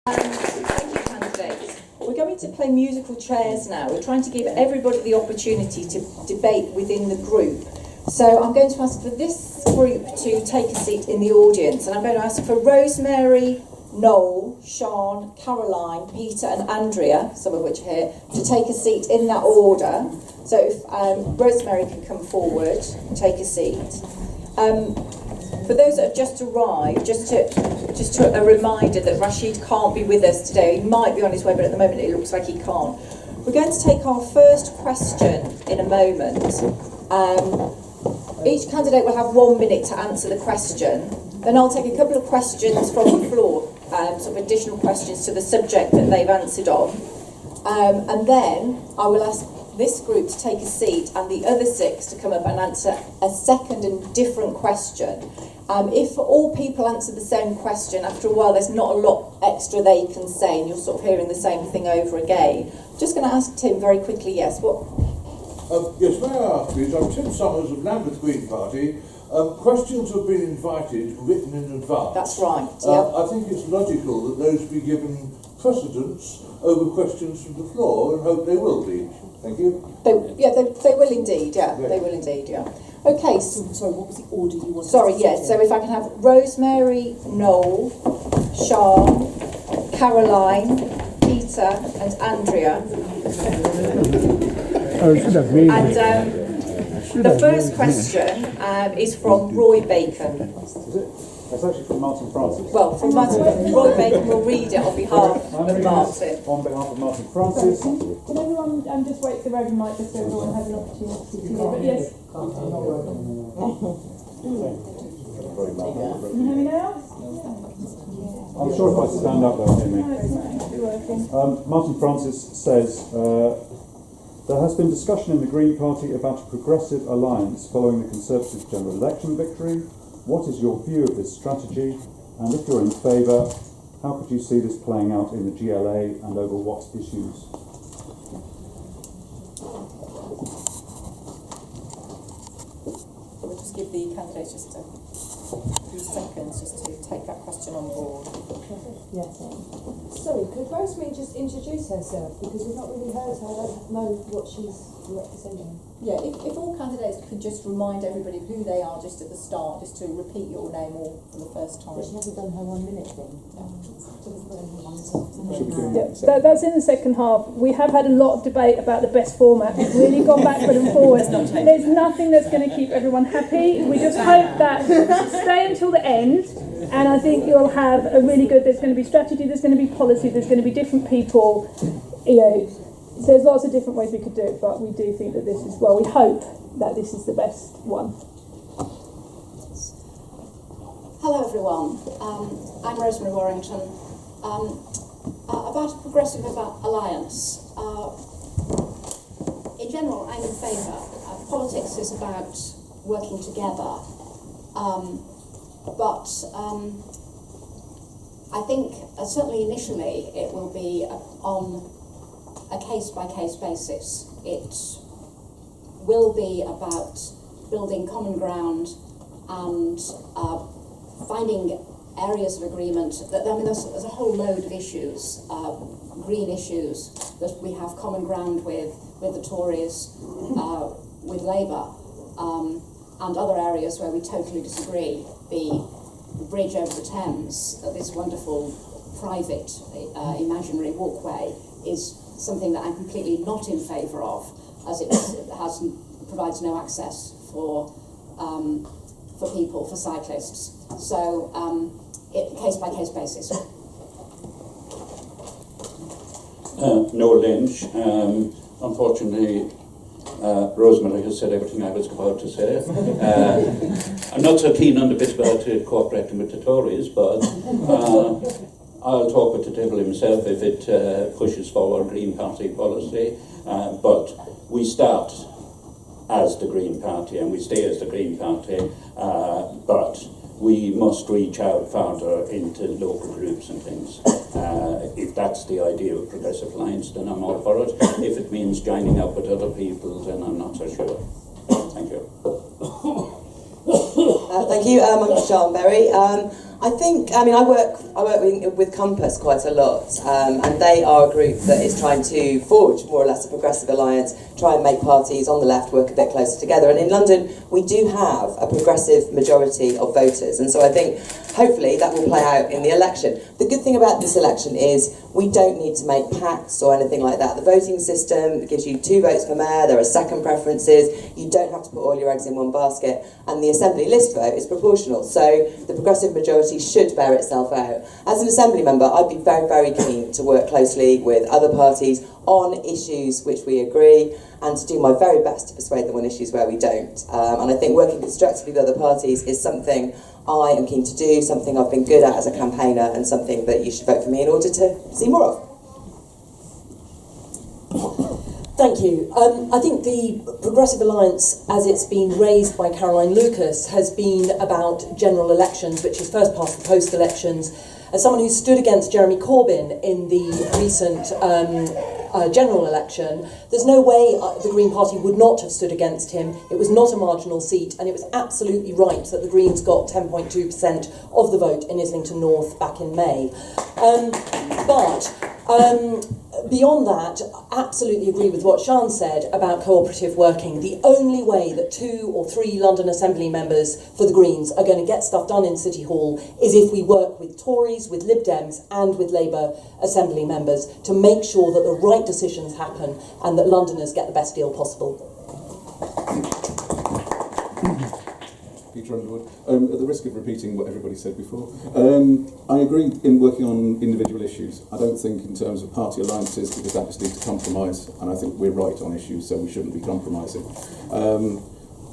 Thank you, candidates. We're going to play musical chairs now. We're trying to give everybody the opportunity to debate within the group. So I'm going to ask for this group to take a seat in the audience, and I'm going to ask for Rosemary, Noel, Sean, Caroline, Peter and Andrea, some of which are here, to take a seat in that order. So if Rosemary can come forward, take a seat. For those that have just arrived, just a reminder that Rashid can't be with us today. He might be on his way, but at the moment it looks like he can't. We're going to take our first question in a moment. Each candidate will have 1 minute to answer the question. Then I'll take a couple of questions from the floor, sort of additional questions to the subject that they've answered on. And then I will ask this group to take a seat and the other 6 to come up and answer a second and different question. If all people answer the same question, after a while there's not a lot extra they can say and you're sort of hearing the same thing over again. Just going to ask Tim very quickly, yes, what? Yes, may I ask you, I'm Tim Summers of Lambeth Green Party. Questions have been invited, written in advance. That's right, yeah. I think it's logical that those be given precedence over questions from the floor, and hope they will be. Thank you. They will indeed, yeah. They will indeed, yeah. Okay. Sorry, what was the order you wanted? Sorry, yes. So if I can have Rosemary, Noel, Sean, Caroline, Peter and Andrea. And the first question is from Roy Bacon. It's actually from Martin Francis. Well, from Martin, Roy Bacon will read it on behalf of Martin. On behalf of Martin Francis. Can everyone just wait for the roving mic just so everyone has an opportunity to hear? But yes. Can you hear me now? I'm sure if I stand up they'll hear me. Martin Francis says, there has been discussion in the Green Party about a progressive alliance following the Conservative general election victory. What is your view of this strategy? And if you're in favour, how could you see this playing out in the GLA and over what issues? We'll just give the candidates just a few seconds just to take that question on board. Yes. Sorry, could Rosemary just introduce herself? Because we've not really heard her. I don't know what she's representing. Yeah, if all candidates could just remind everybody of who they are just at the start, just to repeat your name all for the first time. But she hasn't done her 1 minute thing. Yeah, that's in the second half. We have had a lot of debate about the best format. It's really gone backward and forward. There's nothing that's going to keep everyone happy. We just hope that stay until the end, and I think you'll have a really good. There's going to be strategy. There's going to be policy. There's going to be different people. You know. There's lots of different ways we could do it, but we do think that this is, well, we hope that this is the best one. Hello everyone, I'm Rosemary Warrington. About a progressive alliance, in general I'm in favour. Politics is about working together, but I think certainly initially it will be on a case-by-case basis. It will be about building common ground and finding areas of agreement. There's a whole load of issues, green issues, that we have common ground with the Tories, with Labour, and other areas where we totally disagree. The bridge over the Thames, this wonderful private imaginary walkway, is something that I'm completely not in favour of, as it provides no access for people, for cyclists. So, case by case basis. Noel Lynch. Unfortunately, Rosemary has said everything I was about to say. I'm not so keen on the bit about cooperating with the Tories, but I'll talk with the devil himself if it pushes forward Green Party policy. But we start as the Green Party and we stay as the Green Party, but we must reach out further into local groups and things. If that's the idea of Progressive Alliance, then I'm all for it. If it means joining up with other people, then I'm not so sure. Thank you. Thank you. I'm Sean Berry. I think, I mean, I work with Compass quite a lot, and they are a group that is trying to forge more or less a progressive alliance, try and make parties on the left work a bit closer together. And in London, we do have a progressive majority of voters, and so I think hopefully that will play out in the election. The good thing about this election is we don't need to make pacts or anything like that. The voting system gives you 2 votes per mayor, there are second preferences, you don't have to put all your eggs in one basket, and the Assembly list vote is proportional, so the progressive majority should bear itself out. As an Assembly member, I'd be very, very keen to work closely with other parties on issues which we agree, and to do my very best to persuade them on issues where we don't. And I think working constructively with other parties is something I am keen to do, something I've been good at as a campaigner, and something that you should vote for me in order to see more of. Thank you. I think the Progressive Alliance, as it's been raised by Caroline Lucas, has been about general elections, which is first past the post elections. As someone who stood against Jeremy Corbyn in the recent general election, there's no way the Green Party would not have stood against him. It was not a marginal seat, and it was absolutely right that the Greens got 10.2% of the vote in Islington North back in May. Beyond that, absolutely agree with what Sian said about cooperative working. The only way that 2 or 3 London Assembly members for the Greens are going to get stuff done in City Hall is if we work with Tories, with Lib Dems and with Labour Assembly members to make sure that the right decisions happen and that Londoners get the best deal possible. Peter Underwood. At the risk of repeating what everybody said before, I agree in working on individual issues. I don't think in terms of party alliances, because that just leads to compromise, and I think we're right on issues, so we shouldn't be compromising.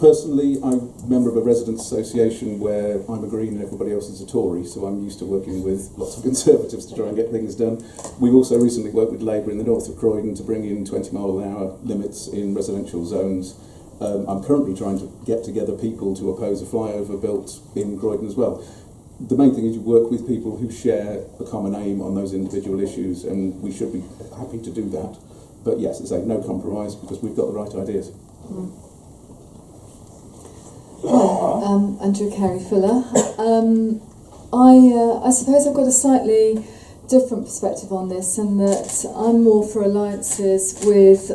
Personally, I'm a member of a residents' association where I'm a Green and everybody else is a Tory, so I'm used to working with lots of Conservatives to try and get things done. We've also recently worked with Labour in the north of Croydon to bring in 20-mile-an-hour limits in residential zones. I'm currently trying to get together people to oppose a flyover built in Croydon as well. The main thing is you work with people who share a common aim on those individual issues, and we should be happy to do that. But yes, it's no compromise because we've got the right ideas. Hi, Andrew Carey Fuller. I suppose I've got a slightly different perspective on this, in that I'm more for alliances with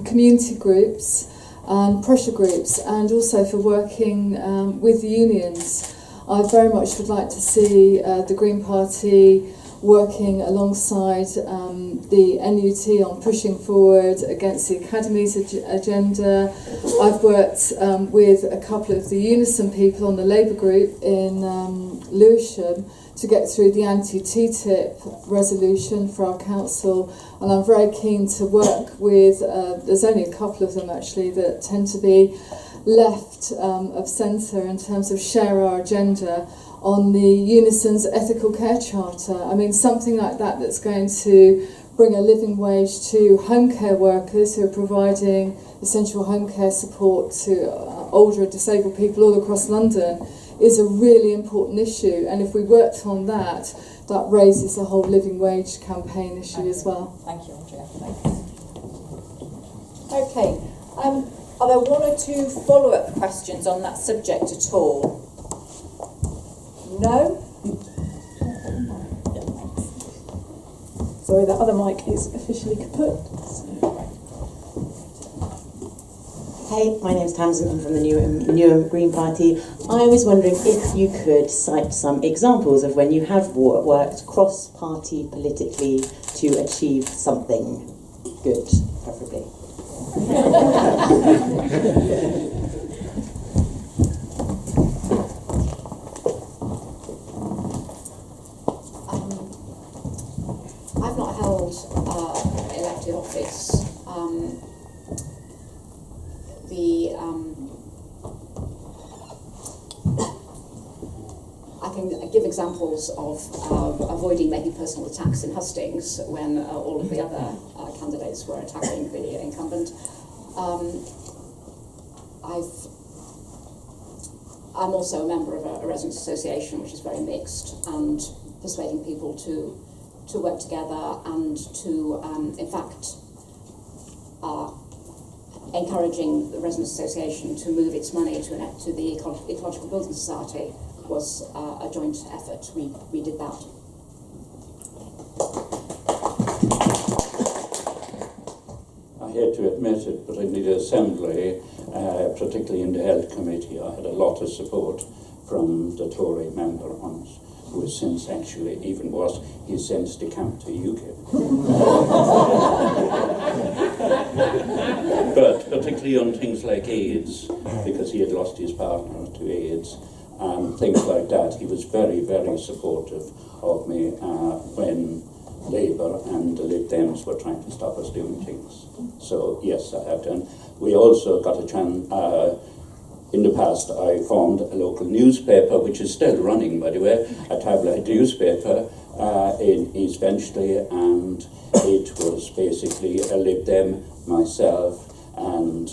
community groups and pressure groups, and also for working with the unions. I very much would like to see the Green Party working alongside the NUT on pushing forward against the Academy's agenda. I've worked with a couple of the Unison people on the Labour group in Lewisham to get through the anti-TTIP resolution for our council, and I'm very keen to work with, there's only a couple of them actually that tend to be left of centre in terms of share our agenda on the Unison's ethical care charter. I mean, something like that that's going to bring a living wage to home care workers who are providing essential home care support to older and disabled people all across London is a really important issue. And if we worked on that, that raises the whole living wage campaign issue as well. Thank you, Andrea. Thank you. Okay. Are there 1 or 2 follow-up questions on that subject at all? No? Sorry, that other mic is officially kaput. Hey, my name's Tamsin. I'm from the Newham Green Party. I was wondering if you could cite some examples of when you have worked cross-party politically to achieve something good, preferably. I've not held elected office. I can give examples of avoiding making personal attacks in hustings when all of the other candidates were attacking the incumbent. I'm also a member of a residents' association which is very mixed, and persuading people to work together and to, in fact, encouraging the Residents' Association to move its money to the Ecological Building Society was a joint effort. We did that. I hate to admit it, but in the Assembly, particularly in the Health Committee, I had a lot of support from the Tory member on it, who has since actually, even worse, he's since decamped to UKIP. But particularly on things like AIDS, because he had lost his partner to AIDS, and things like that, he was very, very supportive of me when Labour and the Lib Dems were trying to stop us doing things. So yes, I have done. We also got a chance, in the past I formed a local newspaper, which is still running by the way, a tabloid newspaper in East Benchley, and it was basically a Lib Dem, myself and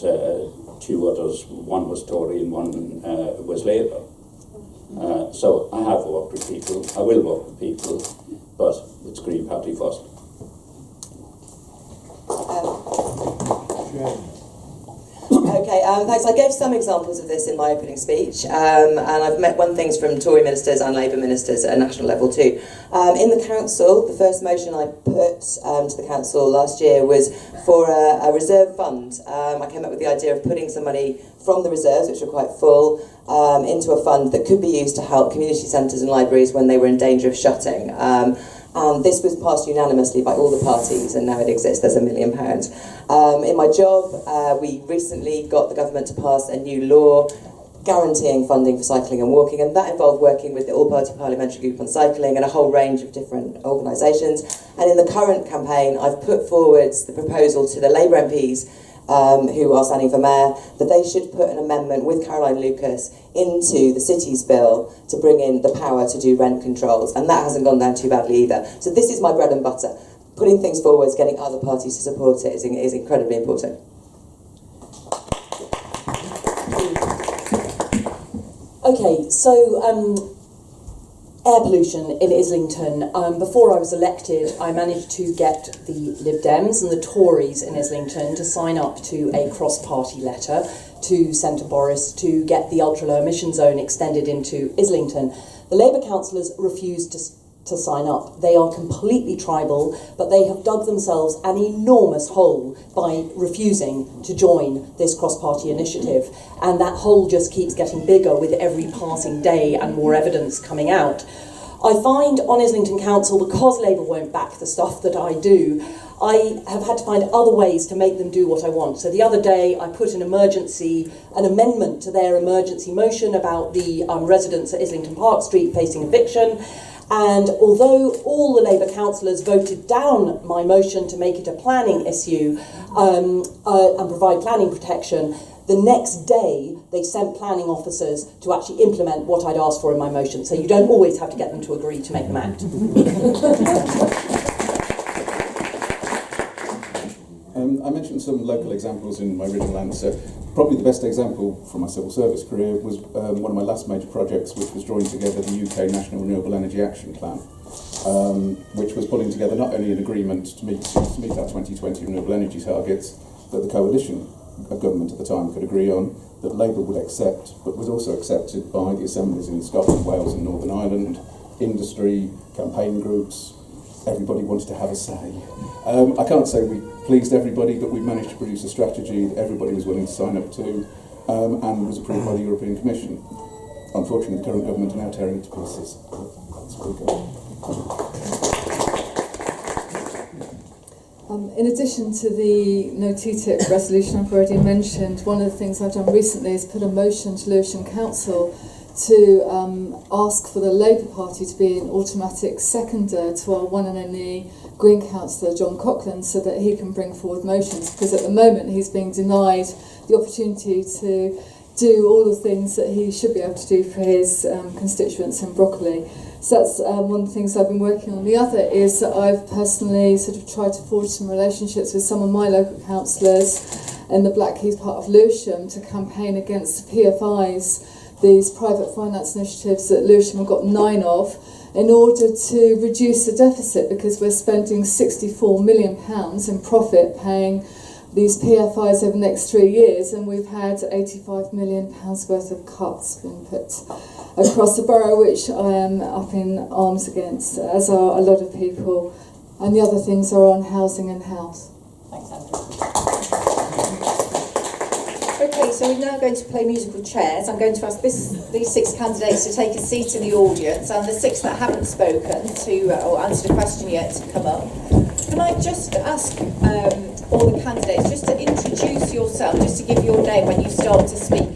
two others. One was Tory and one was Labour. So I have worked with people, I will work with people, but it's Green Party first. Okay, thanks. I gave some examples of this in my opening speech, and I've met one things from Tory ministers and Labour ministers at a national level too. In the council, the first motion I put to the council last year was for a reserve fund. I came up with the idea of putting some money from the reserves, which were quite full, into a fund that could be used to help community centres and libraries when they were in danger of shutting. And this was passed unanimously by all the parties, and now it exists. There's £1 million. In my job, we recently got the government to pass a new law guaranteeing funding for cycling and walking, and that involved working with the all-party parliamentary group on cycling and a whole range of different organisations. And in the current campaign, I've put forward the proposal to the Labour MPs who are standing for mayor, that they should put an amendment with Caroline Lucas into the city's bill to bring in the power to do rent controls, and that hasn't gone down too badly either. So this is my bread and butter. Putting things forwards, getting other parties to support it is incredibly important. Okay, so air pollution in Islington. Before I was elected, I managed to get the Lib Dems and the Tories in Islington to sign up to a cross-party letter to Centre Boris to get the ultra-low emission zone extended into Islington. The Labour councillors refused to sign up. They are completely tribal, but they have dug themselves an enormous hole by refusing to join this cross-party initiative, and that hole just keeps getting bigger with every passing day and more evidence coming out. I find on Islington Council, because Labour won't back the stuff that I do, I have had to find other ways to make them do what I want. So the other day I put an amendment to their emergency motion about the residents at Islington Park Street facing eviction. And although all the Labour councillors voted down my motion to make it a planning issue and provide planning protection, the next day they sent planning officers to actually implement what I'd asked for in my motion. So you don't always have to get them to agree to make them act. I mentioned some local examples in my original answer. Probably the best example from my civil service career was one of my last major projects, which was drawing together the UK National Renewable Energy Action Plan, which was pulling together not only an agreement to meet our 2020 renewable energy targets that the coalition of government at the time could agree on, that Labour would accept, but was also accepted by the assemblies in Scotland, Wales and Northern Ireland, industry, campaign groups. Everybody wanted to have a say. I can't say we pleased everybody, but we managed to produce a strategy that everybody was willing to sign up to, and was approved by the European Commission. Unfortunately, the current government are now tearing it to pieces. That's where we go. In addition to the no TTIP resolution I've already mentioned, one of the things I've done recently is put a motion to Lewisham Council to ask for the Labour Party to be an automatic seconder to our one and only Green councillor John Coughlin, so that he can bring forward motions, because at the moment he's being denied the opportunity to do all the things that he should be able to do for his constituents in Broccoli. So that's one of the things I've been working on. The other is that I've personally sort of tried to forge some relationships with some of my local councillors in the Blackheath part of Lewisham to campaign against the PFIs, these private finance initiatives that Lewisham have got 9 of, in order to reduce the deficit, because we're spending £64 million in profit paying these PFIs over the next 3 years, and we've had £85 million worth of cuts being put across the borough, which I am up in arms against, as are a lot of people. And the other things are on housing and health. Thanks, Andrew. Okay, so we're now going to play musical chairs. I'm going to ask these 6 candidates to take a seat in the audience, and the 6 that haven't spoken or answered a question yet to come up. Can I just ask all the candidates just to introduce yourself, just to give your name when you start to speak?